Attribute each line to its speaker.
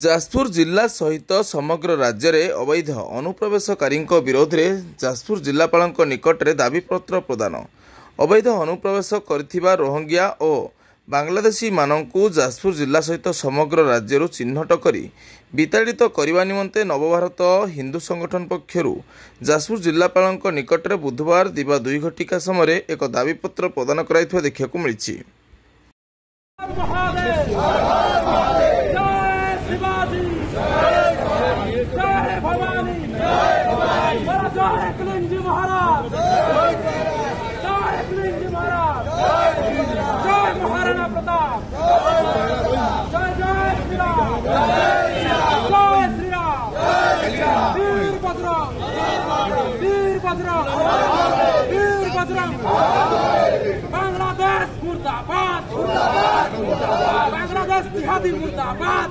Speaker 1: जाजपुर जिला सहित समग्र राज्य में अवैध अनुप्रवेशकारी विरोध में जाजपुर जिलापाल निकट में दाबीपत्र प्रदान। अवैध अनुप्रवेश कर रोहिंग्या और बांग्लादेशी मानू जाजपुर जिला सहित समग्र राज्य चिन्हट कर विताड़ित करने निमंते नवभारत हिंदू संगठन पक्षर जाजपुर जिलापाल निकट में बुधवार दिवा 2 घटिका समय एक दाबीपत्र प्रदान कर देखा मिली।
Speaker 2: बांग्लादेश जिहादी मुर्दाबाद।